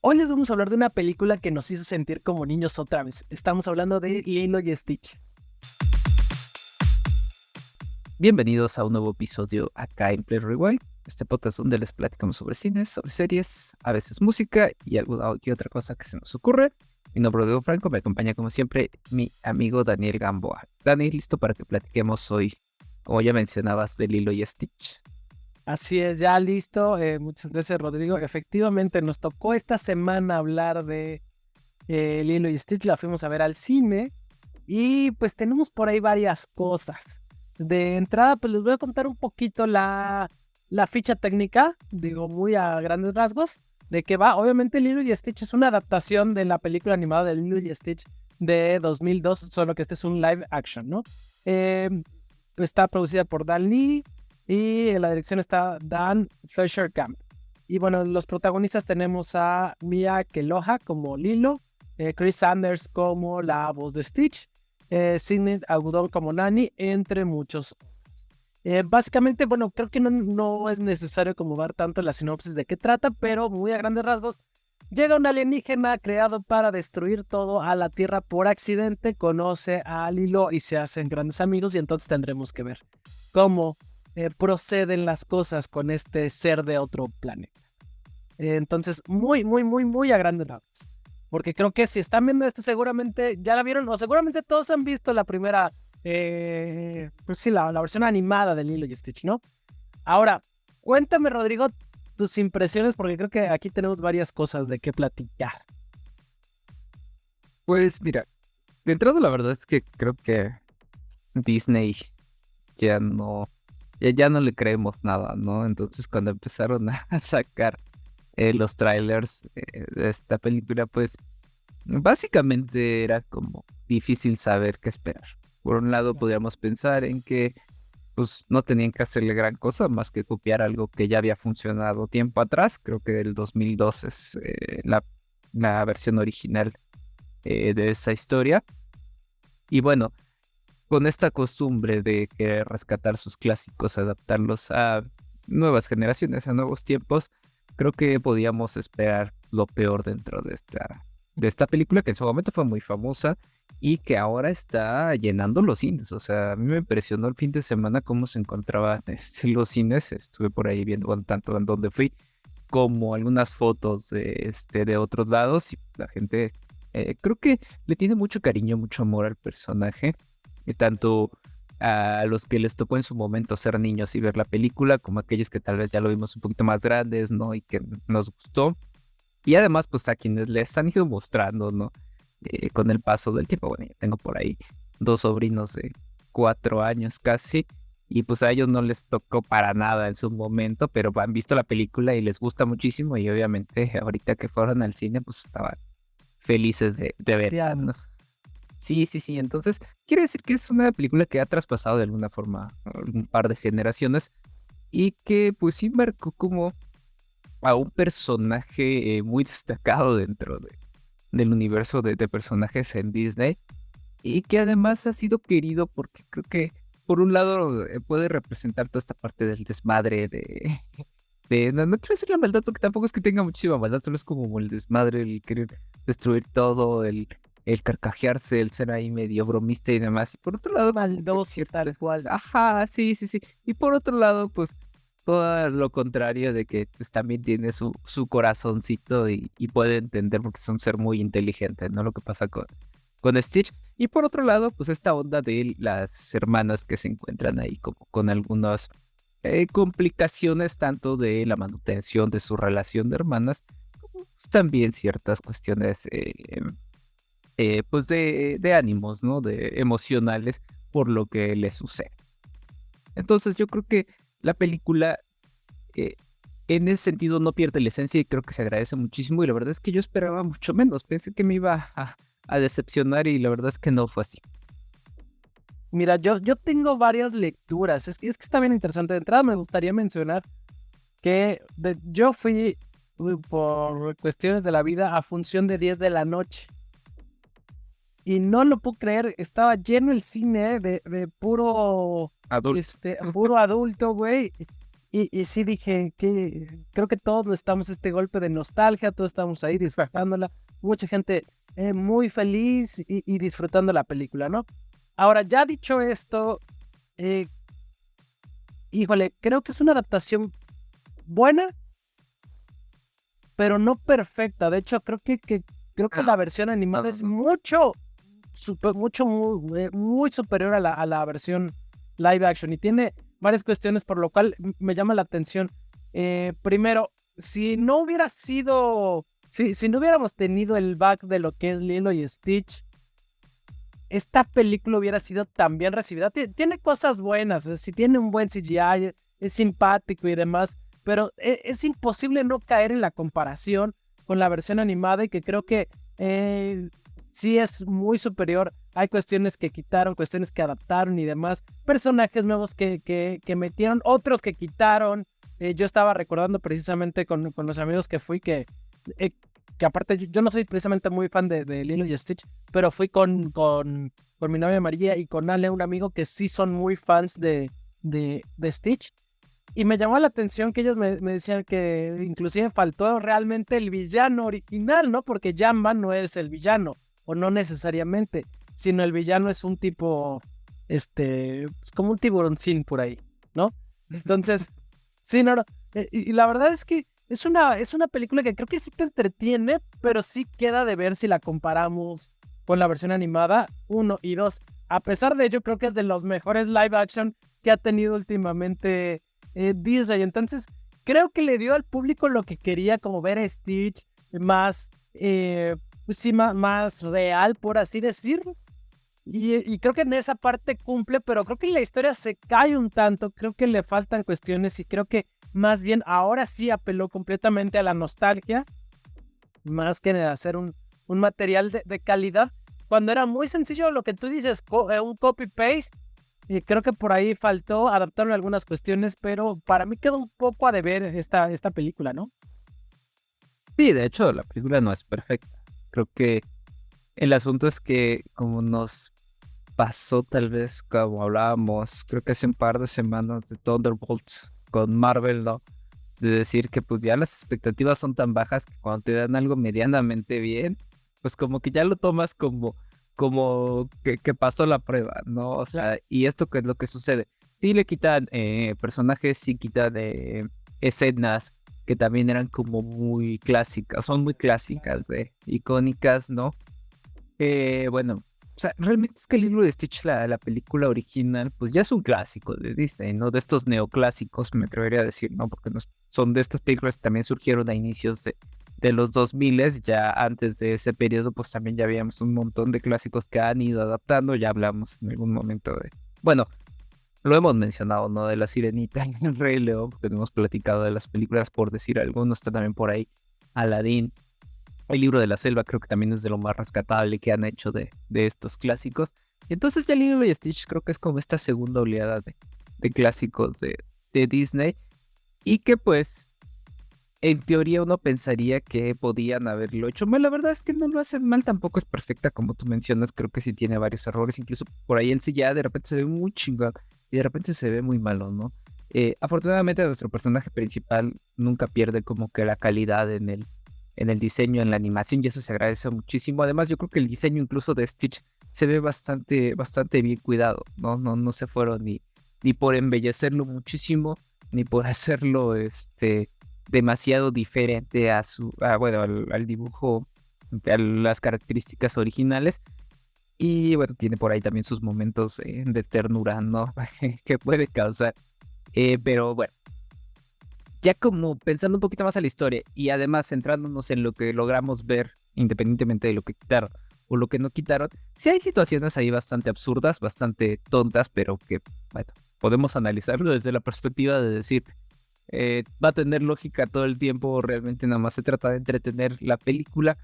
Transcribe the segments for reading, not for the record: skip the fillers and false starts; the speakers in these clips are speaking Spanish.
Hoy les vamos a hablar de una película que nos hizo sentir como niños otra vez. Estamos hablando de Lilo y Stitch. Bienvenidos a un nuevo episodio acá en Play Rewind, este podcast donde les platicamos sobre cines, sobre series, a veces música y alguna y otra cosa que se nos ocurre. Mi nombre es Diego Franco, me acompaña como siempre mi amigo Daniel Gamboa. Dani, listo para que platiquemos hoy, como ya mencionabas, de Lilo y Stitch. Así es, ya listo. Muchas gracias, Rodrigo. Efectivamente, nos tocó esta semana hablar de Lilo y Stitch. La fuimos a ver al cine y pues tenemos por ahí varias cosas. De entrada, pues les voy a contar un poquito la ficha técnica, digo muy a grandes rasgos, de qué va. Obviamente Lilo y Stitch es una adaptación de la película animada de Lilo y Stitch de 2002, solo que este es un live action, ¿no? Eh, Está producida por Dan Lee y en la dirección está Dan Fleischer-Camp. Y bueno, los protagonistas tenemos a Mia Keloha como Lilo, Chris Sanders como la voz de Stitch, Sidney Algodón como Nani, entre muchos. Básicamente, bueno, creo que no es necesario como dar tanto la sinopsis de qué trata, pero muy a grandes rasgos, llega un alienígena creado para destruir todo a la Tierra por accidente, conoce a Lilo y se hacen grandes amigos y entonces tendremos que ver cómo proceden las cosas con este ser de otro planeta. Entonces, muy a grandes rasgos. Porque creo que si están viendo esto, seguramente ya la vieron, o seguramente todos han visto la primera, pues sí, la versión animada de Lilo y Stitch, ¿no? Ahora, cuéntame, Rodrigo, tus impresiones, porque creo que aquí tenemos varias cosas de qué platicar. Pues mira, de entrada la verdad es que creo que Disney ya no le creemos nada, ¿no? Entonces cuando empezaron a sacar los trailers de esta película, pues básicamente era como difícil saber qué esperar. Por un lado, podíamos pensar en que pues no tenían que hacerle gran cosa más que copiar algo que ya había funcionado tiempo atrás. Creo que del 2002 es la versión original de esa historia. Y bueno, con esta costumbre de querer rescatar sus clásicos, adaptarlos a nuevas generaciones, a nuevos tiempos, creo que podíamos esperar lo peor dentro de esta película, que en su momento fue muy famosa y que ahora está llenando los cines. O sea, a mí me impresionó el fin de semana cómo se encontraban los cines. Estuve por ahí viendo tanto en donde fui como algunas fotos de otros lados y la gente creo que le tiene mucho cariño, mucho amor al personaje, y tanto a los que les tocó en su momento ser niños y ver la película, como a aquellos que tal vez ya lo vimos un poquito más grandes, ¿no? Y que nos gustó. Y además, pues a quienes les han ido mostrando, ¿no? Con el paso del tiempo. Bueno, ya tengo por ahí dos sobrinos de 4 años casi. Y pues a ellos no les tocó para nada en su momento, pero han visto la película y les gusta muchísimo. Y obviamente ahorita que fueron al cine, pues estaban felices de verla, ¿no? Gracias. Sí, sí, sí. Entonces, quiere decir que es una película que ha traspasado de alguna forma un par de generaciones y que pues sí marcó como a un personaje muy destacado dentro del universo de personajes en Disney y que además ha sido querido porque creo que por un lado puede representar toda esta parte del desmadre no quiero decir la maldad porque tampoco es que tenga muchísima maldad, solo es como el desmadre, el querer destruir todo, el carcajearse, el ser ahí medio bromista y demás. Y por otro lado, como que Maldoso tal cierta, cual. ajá, sí, sí, sí. Y por otro lado, pues todo lo contrario de que pues también tiene su corazoncito y puede entender porque es un ser muy inteligente, ¿no? Lo que pasa con Stitch. Y por otro lado, pues esta onda de las hermanas que se encuentran ahí como con algunas complicaciones tanto de la manutención de su relación de hermanas, como también ciertas cuestiones pues de ánimos, ¿no? De emocionales por lo que le sucede. Entonces yo creo que la película eh, en ese sentido no pierde la esencia y creo que se agradece muchísimo y la verdad es que yo esperaba mucho menos, pensé que me iba a decepcionar y la verdad es que no fue así. Mira, yo tengo varias lecturas. Es que está bien interesante. De entrada me gustaría mencionar que yo fui por cuestiones de la vida a función de 10 de la noche. Y no lo puedo creer, estaba lleno el cine de puro, Adulto. puro adulto, güey. Y sí dije que creo que todos necesitamos este golpe de nostalgia, todos estamos ahí disfrutándola, mucha gente muy feliz y disfrutando la película, ¿no? Ahora, ya dicho esto, eh, híjole, creo que es una adaptación buena, pero no perfecta. De hecho, creo que la versión animada es mucho, muy superior a la versión live action y tiene varias cuestiones por lo cual me llama la atención. Primero, si no hubiera sido, si no hubiéramos tenido el back de lo que es Lilo y Stitch, esta película hubiera sido tan bien recibida. Tiene cosas buenas, si tiene un buen CGI, es simpático y demás, pero es imposible no caer en la comparación con la versión animada y que creo que sí es muy superior. Hay cuestiones que quitaron, cuestiones que adaptaron y demás, personajes nuevos que metieron, otros que quitaron. Yo estaba recordando precisamente con los amigos que fui eh, que aparte yo no soy precisamente muy fan de Lilo y Stitch, pero fui con mi novia María y con Ale, un amigo que sí son muy fans de Stitch. Y me llamó la atención que ellos me decían que inclusive faltó realmente el villano original, ¿no? Porque Jamba no es el villano, o no necesariamente, sino el villano es un tipo, es como un tiburoncín por ahí, ¿no? Entonces, sí, no, no. Y la verdad es que es una película que creo que sí te entretiene, pero sí queda de ver si la comparamos con la versión animada, uno y dos. A pesar de ello, creo que es de los mejores live action que ha tenido últimamente Disney. Entonces, creo que le dio al público lo que quería, como ver a Stitch más, pues sí, más real, por así decirlo. Y creo que en esa parte cumple, pero creo que la historia se cae un tanto, creo que le faltan cuestiones y creo que más bien ahora sí apeló completamente a la nostalgia, más que hacer un material de calidad, cuando era muy sencillo lo que tú dices, un copy-paste, y creo que por ahí faltó, adaptaron algunas cuestiones, pero para mí quedó un poco a deber esta película, ¿no? Sí, de hecho, la película no es perfecta. Creo que el asunto es que como nos pasó tal vez como hablábamos, creo que hace un par de semanas de Thunderbolts con Marvel, ¿no? De decir que pues ya las expectativas son tan bajas que cuando te dan algo medianamente bien, pues como que ya lo tomas como que pasó la prueba, ¿no? O sea, y esto que es lo que sucede. Sí le quitan personajes, sí quitan escenas que también eran como muy clásicas, son muy clásicas, icónicas, ¿no? Bueno, o sea, realmente es que el libro de Stitch, la película original, pues ya es un clásico de Disney, ¿no? De estos neoclásicos, me atrevería a decir, ¿no? Porque son de estas películas que también surgieron a inicios de los 2000, ya antes de ese periodo, pues también ya habíamos un montón de clásicos que han ido adaptando, ya hablamos en algún momento bueno, lo hemos mencionado, ¿no? De La Sirenita y El Rey León, porque no hemos platicado de las películas, por decir algunos, está también por ahí Aladdin. El libro de la selva creo que también es de lo más rescatable que han hecho de estos clásicos. Y entonces ya Lilo y Stitch creo que es como esta segunda oleada de clásicos de Disney. Y que pues en teoría uno pensaría que podían haberlo hecho mal. La verdad es que no lo hacen mal, tampoco es perfecta como tú mencionas. Creo que sí tiene varios errores. Incluso por ahí el CGI de repente se ve muy chingón y de repente se ve muy malo, ¿no? Afortunadamente nuestro personaje principal nunca pierde como que la calidad en el diseño, en la animación, y eso se agradece muchísimo. Además, yo creo que el diseño incluso de Stitch se ve bastante bien cuidado, ¿no? No se fueron ni por embellecerlo muchísimo, ni por hacerlo demasiado diferente bueno, al dibujo, a las características originales. Y bueno, tiene por ahí también sus momentos de ternura, ¿no? que puede causar. Pero bueno, ya como pensando un poquito más a la historia y además centrándonos en lo que logramos ver, independientemente de lo que quitaron o lo que no quitaron, sí hay situaciones ahí bastante absurdas, bastante tontas, pero que, bueno, podemos analizarlo desde la perspectiva de decir, va a tener lógica todo el tiempo, o realmente nada más se trata de entretener la película.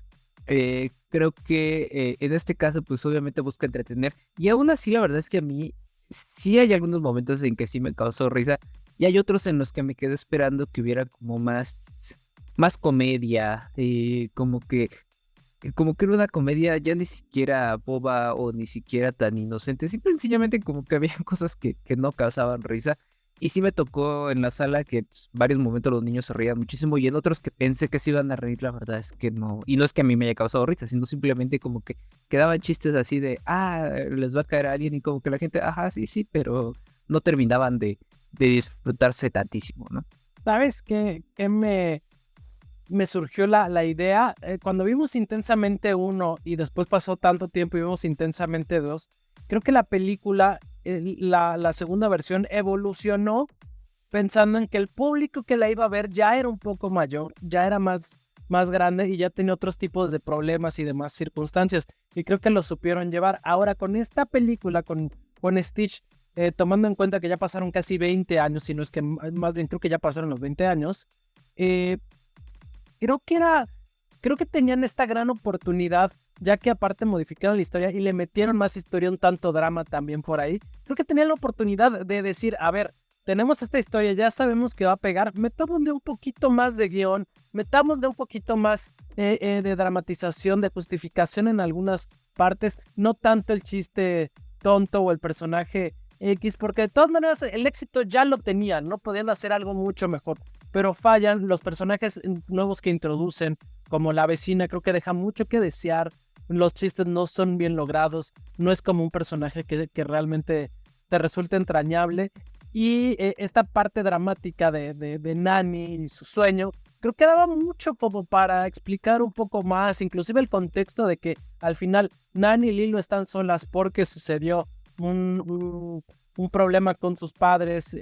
Creo que en este caso, pues obviamente busca entretener, y aún así la verdad es que a mí sí hay algunos momentos en que sí me causó risa, y hay otros en los que me quedé esperando que hubiera como más comedia, como que era una comedia ya ni siquiera boba o ni siquiera tan inocente, simple y sencillamente como que había cosas que no causaban risa. Y sí me tocó en la sala que pues, varios momentos los niños se reían muchísimo y en otros que pensé que se iban a reír, la verdad es que no. Y no es que a mí me haya causado risa, sino simplemente como que quedaban chistes así de, les va a caer a alguien y como que la gente, ajá, sí, sí, pero no terminaban de disfrutarse tantísimo, ¿no? ¿Sabes qué me surgió la idea? Cuando vimos Intensamente 1 y después pasó tanto tiempo y vimos Intensamente 2, creo que la película, la segunda versión, evolucionó pensando en que el público que la iba a ver ya era un poco mayor, ya era más grande y ya tenía otros tipos de problemas y demás circunstancias. Y creo que lo supieron llevar. Ahora, con esta película, con Stitch, tomando en cuenta que ya pasaron casi 20 años, si no es que más bien creo que ya pasaron los 20 años, eh, creo que tenían esta gran oportunidad, ya que aparte modificaron la historia y le metieron más historia, un tanto drama también por ahí. Creo que tenían la oportunidad de decir, a ver, tenemos esta historia, ya sabemos que va a pegar, metámosle un poquito más de guión, metámosle un poquito más de dramatización, de justificación en algunas partes, no tanto el chiste tonto o el personaje X, porque de todas maneras el éxito ya lo tenían, no podían hacer algo mucho mejor, pero fallan los personajes nuevos que introducen, como la vecina, creo que deja mucho que desear, los chistes no son bien logrados, no es como un personaje que realmente te resulta entrañable. Y esta parte dramática de Nani y su sueño, creo que daba mucho como para explicar un poco más, inclusive el contexto de que al final Nani y Lilo están solas porque sucedió un problema con sus padres,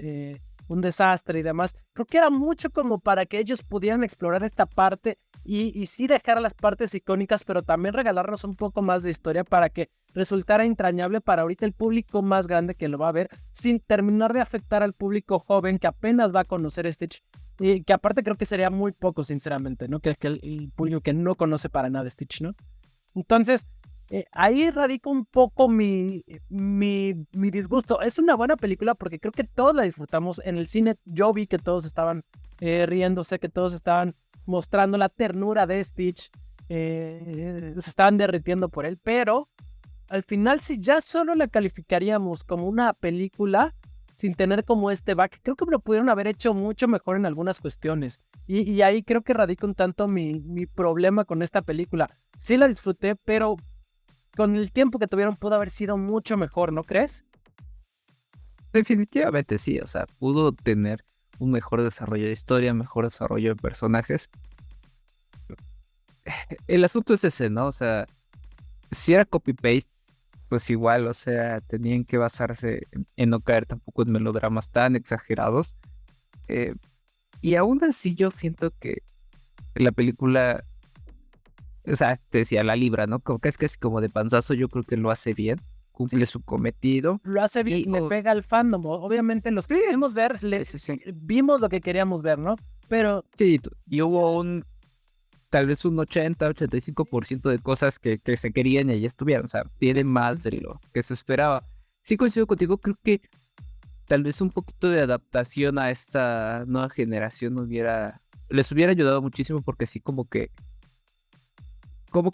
un desastre y demás. Creo que era mucho como para que ellos pudieran explorar esta parte y sí dejar las partes icónicas, pero también regalarnos un poco más de historia para que resultara entrañable para ahorita el público más grande que lo va a ver, sin terminar de afectar al público joven que apenas va a conocer Stitch, y que aparte creo que sería muy poco, sinceramente, ¿no? Que el público que no conoce para nada Stitch, ¿no? Entonces, ahí radica un poco mi disgusto. Es una buena película porque creo que todos la disfrutamos. En el cine yo vi que todos estaban riéndose, que todos estaban mostrando la ternura de Stitch, se estaban derritiendo por él, pero al final si ya solo la calificaríamos como una película sin tener como este back, creo que lo pudieron haber hecho mucho mejor en algunas cuestiones. Y ahí creo que radica un tanto mi problema con esta película. Sí la disfruté, pero con el tiempo que tuvieron pudo haber sido mucho mejor, ¿no crees? Definitivamente sí, o sea, pudo tener un mejor desarrollo de historia, mejor desarrollo de personajes. El asunto es ese, ¿no? O sea, si era copy-paste, pues igual, o sea, tenían que basarse en no caer tampoco en melodramas tan exagerados. Eh, y aún así yo siento que la película, o sea, te decía, la libra, ¿no? Como que es casi como de panzazo, yo creo que lo hace bien, cumple su cometido. Lo hace bien, le pega al fandom. Obviamente los que queremos ver, vimos lo que queríamos ver, ¿no? Pero sí, y hubo tal vez un 80-85% de cosas que se querían y ahí estuvieron, o sea, tiene más de lo que se esperaba. Sí coincido contigo, creo que tal vez un poquito de adaptación a esta nueva generación les hubiera ayudado muchísimo porque sí como que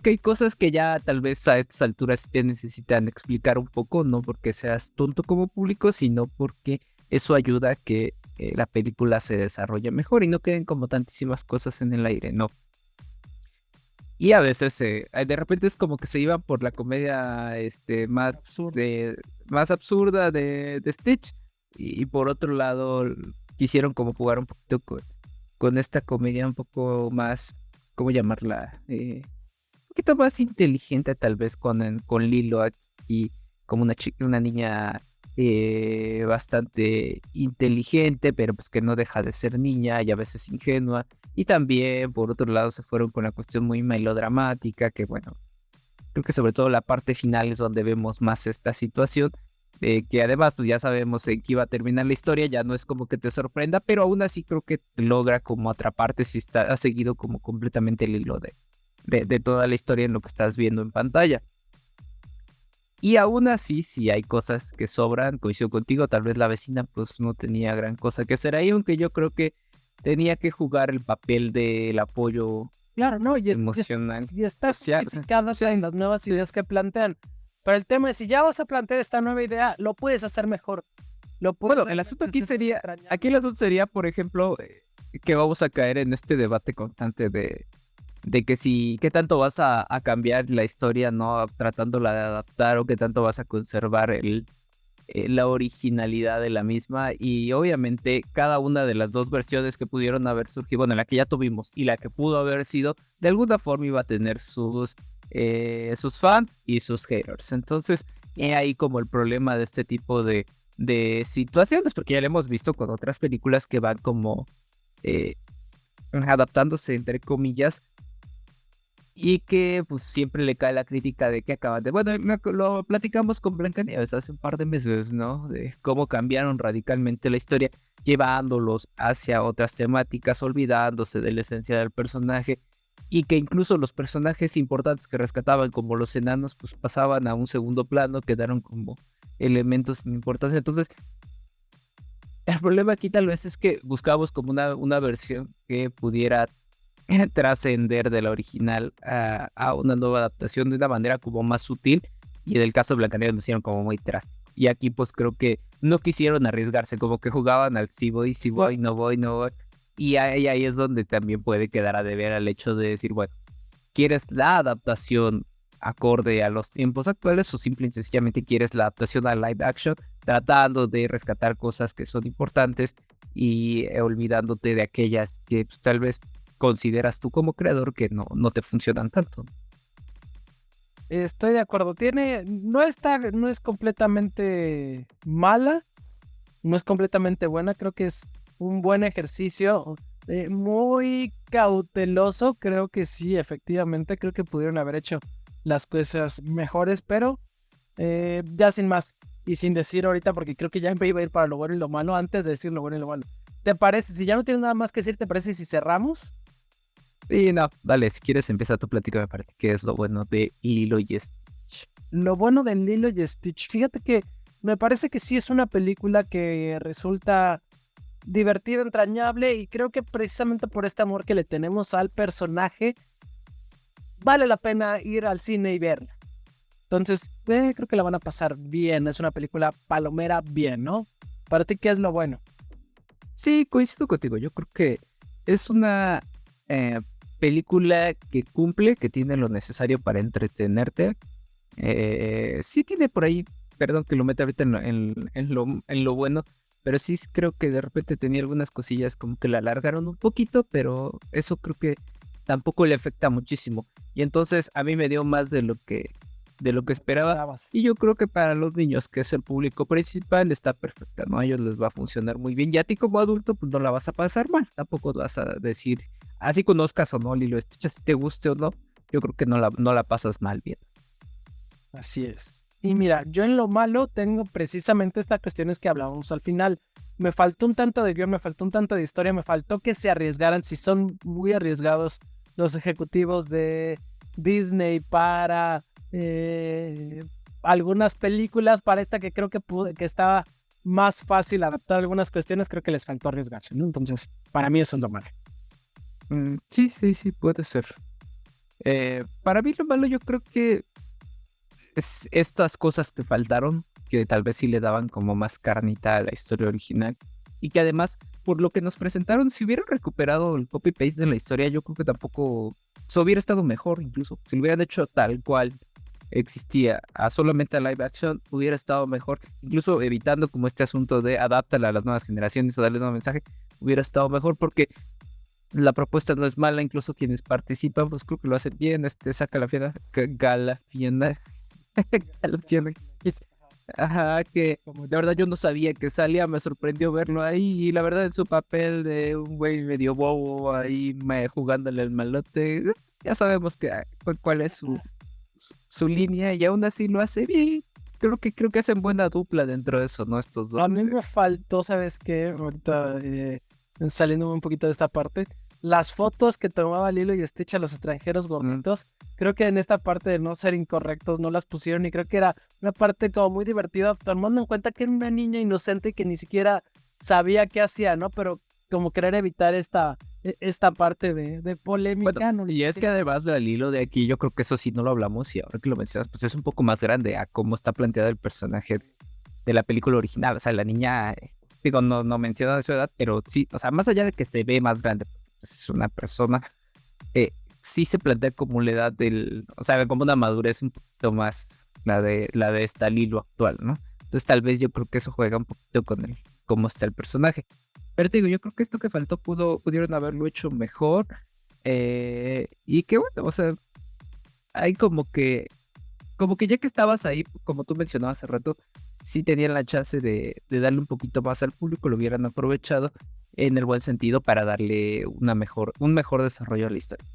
hay cosas que ya tal vez a estas alturas te necesitan explicar un poco, no porque seas tonto como público, sino porque eso ayuda a que la película se desarrolle mejor y no queden como tantísimas cosas en el aire, ¿no? Y a veces de repente es como que se iban por la comedia más absurda de Stitch y por otro lado quisieron como jugar un poquito con esta comedia un poco más, ¿cómo llamarla? Un poquito más inteligente tal vez con Lilo aquí como una niña bastante inteligente, pero pues que no deja de ser niña y a veces ingenua. Y también, por otro lado, se fueron con una cuestión muy melodramática, que bueno, creo que sobre todo la parte final es donde vemos más esta situación, que además pues ya sabemos en qué iba a terminar la historia, ya no es como que te sorprenda, pero aún así creo que logra como atraparte si ha seguido como completamente el hilo de toda la historia en lo que estás viendo en pantalla. Y aún así, si hay cosas que sobran, coincido contigo, tal vez la vecina pues no tenía gran cosa que hacer ahí, aunque yo creo que tenía que jugar el papel del apoyo claro, no, emocional. Y está justificada en las nuevas ideas que plantean. Pero el tema es, si ya vas a plantear esta nueva idea, lo puedes hacer mejor. lo puedes Bueno, ver el asunto mientras aquí estás sería, extrañando. aquí el asunto sería, por ejemplo, que vamos a caer en este debate constante de que si, qué tanto vas a cambiar la historia, ¿no? Tratándola de adaptar o qué tanto vas a conservar la originalidad de la misma. Y obviamente cada una de las dos versiones que pudieron haber surgido, bueno, la que ya tuvimos y la que pudo haber sido, de alguna forma iba a tener sus fans y sus haters. Entonces, he ahí como el problema de este tipo de situaciones, porque ya lo hemos visto con otras películas que van como eh, adaptándose, entre comillas, y que pues siempre le cae la crítica de que acaban de... Bueno, lo platicamos con Blancanieves hace un par de meses, ¿no? De cómo cambiaron radicalmente la historia, llevándolos hacia otras temáticas, olvidándose de la esencia del personaje, y que incluso los personajes importantes que rescataban, como los enanos, pues pasaban a un segundo plano, quedaron como elementos sin importancia. Entonces, el problema aquí tal vez es que buscábamos como una versión que pudiera trascender de la original a una nueva adaptación de una manera como más sutil, y en el caso de Blancanieves lo hicieron como muy drástico. Y aquí pues creo que no quisieron arriesgarse, como que jugaban al sí voy, no voy, no voy. Y ahí es donde también puede quedar a deber al hecho de decir, bueno, ¿quieres la adaptación acorde a los tiempos actuales o simple y sencillamente quieres la adaptación a live action, tratando de rescatar cosas que son importantes y olvidándote de aquellas que pues, tal vez consideras tú como creador que no te funcionan tanto? Estoy de acuerdo. No es completamente mala, no es completamente buena. Creo que es un buen ejercicio, muy cauteloso. Creo que sí, efectivamente, creo que pudieron haber hecho las cosas mejores, pero ya sin más y sin decir ahorita, porque creo que ya me iba a ir para lo bueno y lo malo antes de decir lo bueno y lo malo. ¿Te parece? Si ya no tienes nada más que decir, ¿te parece si cerramos? Y no, dale, si quieres empieza tu plática, me parece que es lo bueno de Lilo y Stitch. Lo bueno de Lilo y Stitch, fíjate que me parece que sí es una película que resulta divertida, entrañable, y creo que precisamente por este amor que le tenemos al personaje, vale la pena ir al cine y verla. Entonces, creo que la van a pasar bien. Es una película palomera bien, ¿no? Para ti, ¿qué es lo bueno? Sí, coincido contigo, yo creo que es una eh, película que cumple, que tiene lo necesario para entretenerte. Sí tiene por ahí, perdón que lo meta ahorita en lo bueno, pero sí creo que de repente tenía algunas cosillas como que la alargaron un poquito, pero eso creo que tampoco le afecta muchísimo. Y entonces a mí me dio más de lo que esperaba. Bravas. Y yo creo que para los niños, que es el público principal, está perfecta, ¿no? A ellos les va a funcionar muy bien. Y a ti como adulto, pues no la vas a pasar mal. Tampoco vas a decir, así conozcas o no Lilo y Stitch, si te guste o no, yo creo que no la pasas mal bien. Así es. Y mira, yo en lo malo tengo precisamente estas cuestiones que hablábamos al final. Me faltó un tanto de guión, me faltó un tanto de historia, me faltó que se arriesgaran, si son muy arriesgados los ejecutivos de Disney para algunas películas, para esta que creo que estaba más fácil adaptar algunas cuestiones, creo que les faltó arriesgarse, ¿no? Entonces, para mí eso es lo malo. Sí, sí, sí, puede ser. Para mí lo malo yo creo que es estas cosas que faltaron, que tal vez sí le daban como más carnita a la historia original, y que además, por lo que nos presentaron, si hubieran recuperado el copy-paste de la historia, yo creo que tampoco eso hubiera estado mejor. Incluso si lo hubieran hecho tal cual existía a solamente a live action, hubiera estado mejor, incluso evitando como este asunto de adáptala a las nuevas generaciones o darle un nuevo mensaje, hubiera estado mejor porque la propuesta no es mala. Incluso quienes participan, pues creo que lo hacen bien. Saca la fienda, Galafienda, Galafienda, ajá, que la verdad yo no sabía que salía, me sorprendió verlo ahí, y la verdad en su papel de un güey medio bobo ahí jugándole el malote, ya sabemos cuál es su línea, y aún así lo hace bien. Creo que hacen buena dupla dentro de eso, ¿no? Estos dos. A mí me faltó, ¿sabes qué? Ahorita saliendo un poquito de esta parte, las fotos que tomaba Lilo y Stitch a los extranjeros gorditos, creo que en esta parte de no ser incorrectos no las pusieron, y creo que era una parte como muy divertida, tomando en cuenta que era una niña inocente que ni siquiera sabía qué hacía, ¿no? Pero como querer evitar esta parte de polémica, Bueno, ¿no? y es que además del hilo de aquí, yo creo que eso sí no lo hablamos, y ahora que lo mencionas, pues es un poco más grande a cómo está planteado el personaje de la película original. O sea, la niña, digo, no menciona su edad, pero sí, o sea, más allá de que se ve más grande, es una persona, sí se plantea como la edad o sea, como una madurez un poquito más la de esta Lilo actual, ¿no? Entonces tal vez yo creo que eso juega un poquito con cómo está el personaje. Pero te digo, yo creo que esto que faltó pudieron haberlo hecho mejor. Y que bueno, o sea, hay como que ya que estabas ahí, como tú mencionabas hace rato, sí tenían la chance de darle un poquito más al público, lo hubieran aprovechado en el buen sentido para darle un mejor desarrollo a la historia.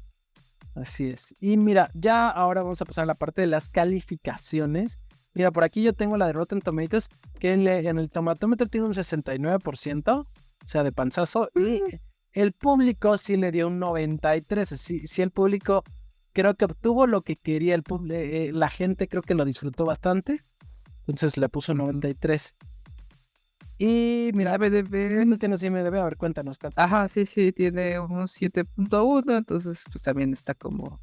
Así es. Y mira, ya ahora vamos a pasar a la parte de las calificaciones. Mira, por aquí yo tengo la de Rotten Tomatoes, que en el tomatómetro tiene un 69%, o sea, de panzazo, y el público sí le dio un 93%. Sí, el público creo que obtuvo lo que quería, la gente creo que lo disfrutó bastante, entonces le puso 93%. Y mira, IMDb. no tienes IMDb, a ver, cuéntanos. Ajá, sí, tiene un 7.1, entonces pues también está como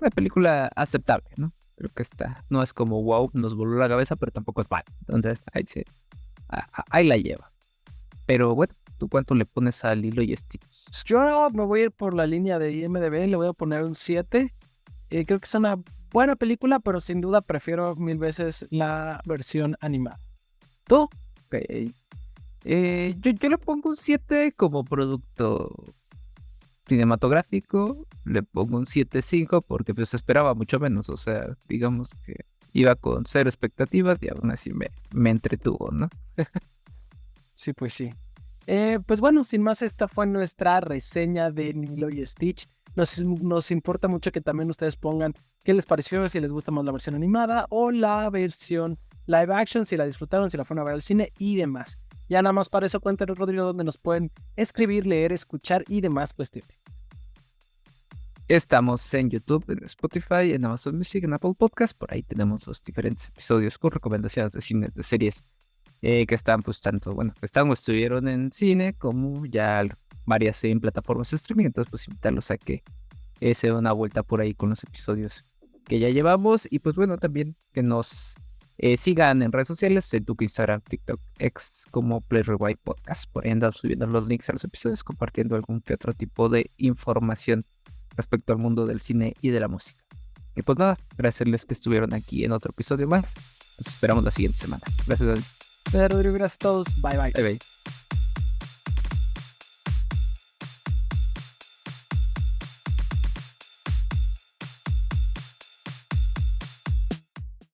una película aceptable, ¿no? Creo que no es como wow, nos voló la cabeza, pero tampoco es mal. Entonces, ahí la lleva. Pero bueno, ¿tú cuánto le pones a Lilo y Stitch? Yo me voy a ir por la línea de IMDb, le voy a poner un 7. Creo que es una buena película, pero sin duda prefiero 1000 veces la versión animada. ¿Tú? Ok. Yo le pongo un 7 como producto cinematográfico, le pongo un 7.5 porque pues esperaba mucho menos, o sea, digamos que iba con cero expectativas y aún así me entretuvo, ¿no? Sí, pues sí. Pues bueno, sin más, esta fue nuestra reseña de Lilo y Stitch. Nos importa mucho que también ustedes pongan qué les pareció, si les gusta más la versión animada o la versión live action, si la disfrutaron, si la fueron a ver al cine y demás. Ya nada más para eso cuéntanos, Rodrigo, donde nos pueden escribir, leer, escuchar y demás cuestiones. Estamos en YouTube, en Spotify, en Amazon Music, en Apple Podcast. Por ahí tenemos los diferentes episodios con recomendaciones de cine, de series que están pues tanto, bueno, están o estuvieron en cine como ya varias en plataformas de streaming. Entonces pues invitarlos a que se den una vuelta por ahí con los episodios que ya llevamos. Y pues bueno, también que nos sigan en redes sociales, Facebook, Instagram, TikTok, X como Play Rewind Podcast. Por ahí andamos subiendo los links a los episodios, compartiendo algún que otro tipo de información respecto al mundo del cine y de la música. Y pues nada, agradecerles que estuvieron aquí en otro episodio más. Nos esperamos la siguiente semana. Gracias, David. Rodrigo, gracias a todos. Bye, bye. Bye, bye.